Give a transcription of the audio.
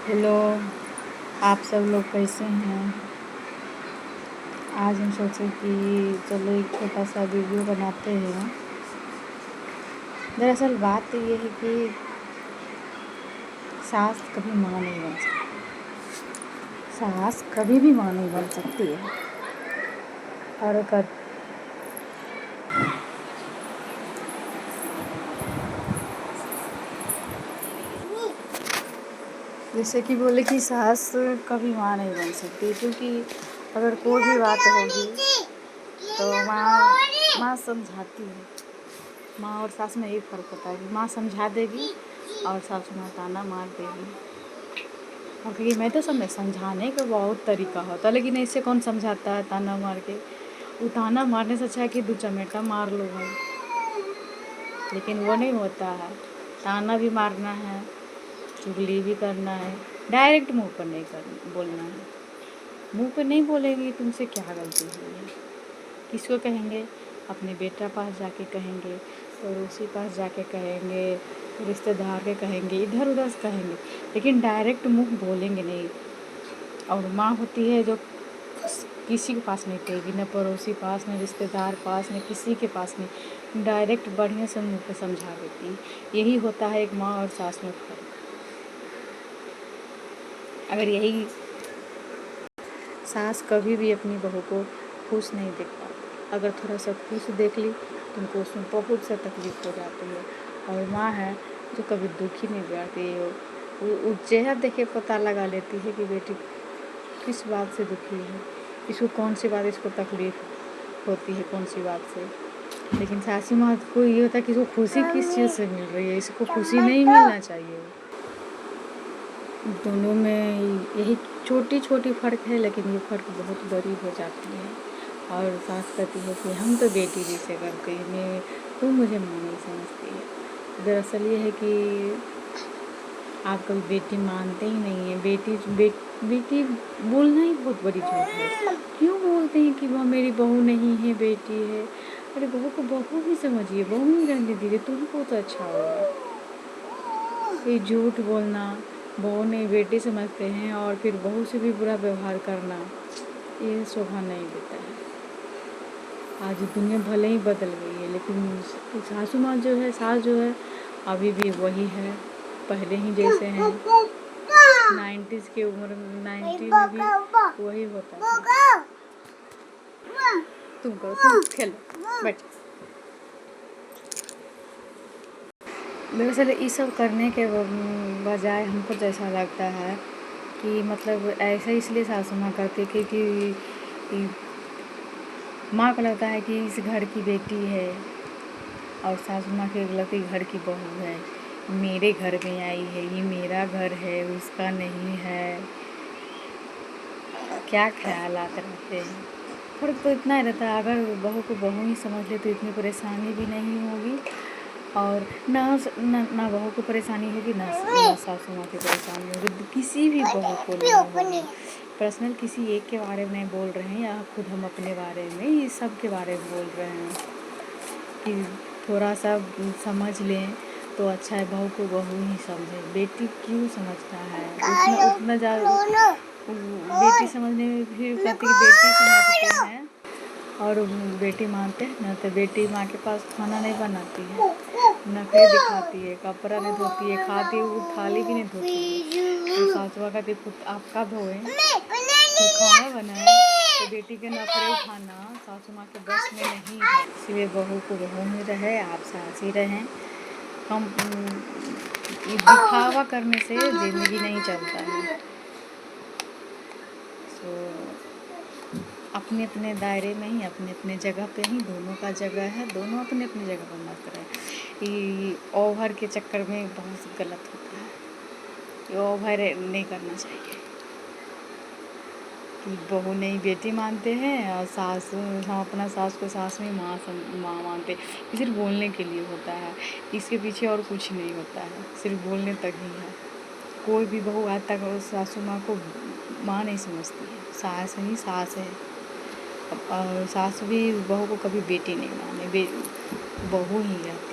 Hello, आप सब लोग कैसे हैं। आज हम सोचे कि चलो एक छोटा सा वीडियो बनाते हैं। दरअसल बात तो ये है कि सास कभी माँ नहीं बन सकती। सास कभी भी माँ नहीं बन सकती है। और अगर जैसे कि बोले कि सास कभी माँ नहीं बन सकती, क्योंकि अगर कोई भी बात होगी तो माँ समझाती है। माँ और सास में यही फ़र्क होता है कि माँ समझा देगी और सास माँ ताना मार देगी। और क्योंकि मैं तो समझाने का बहुत तरीका होता है, लेकिन ऐसे कौन समझाता है ताना मार के। वो ताना मारने से अच्छा है कि दो चमेटा मार लो भाई, लेकिन वो नहीं होता है। ताना भी मारना है, चुगली भी करना है, डायरेक्ट मुंह पर नहीं बोलना है। मुंह पर नहीं बोलेंगे तुमसे क्या गलती हुई है। किसको कहेंगे? अपने बेटा पास जाके कहेंगे, पड़ोसी पास जाके कहेंगे, रिश्तेदार के कहेंगे, इधर उधर से कहेंगे, लेकिन डायरेक्ट मुंह बोलेंगे नहीं। और माँ होती है जो किसी के पास नहीं कहेगी, न पड़ोसी पास, न रिश्तेदार पास, न किसी के पास नहीं, डायरेक्ट बढ़िया से मुँह पे समझा देती। यही होता है एक माँ और सास में फ़र्क। अगर यही सास कभी भी अपनी बहू को खुश नहीं देख पाती। अगर थोड़ा सा खुश देख ली तो उनको उसमें बहुत सा तकलीफ़ हो जाती है। और माँ है जो कभी दुखी नहीं बैठती है। वो चेहरा देख के पता लगा लेती है कि बेटी किस बात से दुखी है, इसको कौन सी बात इसको तकलीफ़ होती है, कौन सी बात से। लेकिन सासू माँ को ये होता है कि इसको खुशी किस चीज़ से मिल रही है, इसको खुशी नहीं मिलना चाहिए। दोनों में यही छोटी छोटी फ़र्क है, लेकिन ये फ़र्क बहुत बड़ी हो जाती है। और सास कहती है कि हम तो बेटी जैसे करते हैं, तू मुझे माँ नहीं समझती है। दरअसल ये है कि आप कभी बेटी मानते ही नहीं है। बेटी बोलना ही बहुत बड़ी झूठ है। क्यों बोलते हैं कि वह मेरी बहू नहीं है, बेटी है। अरे बहू को बहू ही समझिए, बहू ही रहने दीजिए, तुमको तो अच्छा होगा। ये झूठ बोलना, बहू नहीं बेटी समझते हैं और फिर बहू से भी बुरा व्यवहार करना, ये शोभा नहीं देता है। आज दुनिया भले ही बदल गई है, लेकिन सासू माँ जो है, सास जो है, अभी भी वही है, पहले ही जैसे हैं। 90s की उम्र में, 90 में भी वही होता था। तुम खेलो, बैठ। दरअसल ये सब करने के बजाय हमको तो ऐसा लगता है कि मतलब ऐसा इसलिए सासू माँ करती, क्योंकि माँ को लगता है कि इस घर की बेटी है, और सासू माँ को लगता है घर की बहू है, मेरे घर में आई है, ये मेरा घर है, उसका नहीं है। क्या ख्यालात रहते हैं। फर्क तो इतना ही रहता है, अगर बहू को बहू ही समझ ले तो इतनी परेशानी भी नहीं होगी, और ना बहू को परेशानी होगी, ना सासू माँ की परेशानी होगी, किसी भी बहू को नहीं होगी। पर्सनल किसी एक के बारे में नहीं बोल रहे हैं, या खुद हम अपने बारे में, ये सब के बारे में बोल रहे हैं कि थोड़ा सा समझ लें तो अच्छा है। बहू को बहू ही समझे, बेटी क्यों समझता है उतना ज़्यादा। बेटी समझने में भी कहती कि बेटी समझते हैं, और बेटी मानते हैं ना, तो बेटी माँ के पास खाना नहीं बनाती है, नखरे दिखाती है, कपड़ा नहीं धोती है, खाती है वो थाली भी नहीं धोती है। तो सासुआ का देखो आपका धोए तो खाना बनाए, तो बेटी के नखरे उठाना सासू माँ के बस में नहीं है। इसलिए बहू को बहू में रहे, आप सास ही रहें। हम दिखावा करने से ज़िंदगी नहीं चलता है। तो अपने अपने दायरे में ही, अपने अपने जगह पे ही दोनों का जगह है, दोनों अपने अपनी जगह पर मस्त रहे। ये ओवर के चक्कर में बहुत गलत होता है, ये ओवर नहीं करना चाहिए कि बहू नहीं बेटी मानते हैं, और सास, हम अपना सास को सास में माँ मानते। ये सिर्फ बोलने के लिए होता है, इसके पीछे और कुछ नहीं होता है, सिर्फ बोलने तक ही है। कोई भी बहू आज तक सासू माँ को माँ नहीं समझती है, सास ही सास है। और सास भी बहू को कभी बेटी नहीं माने, बहू ही रहती है।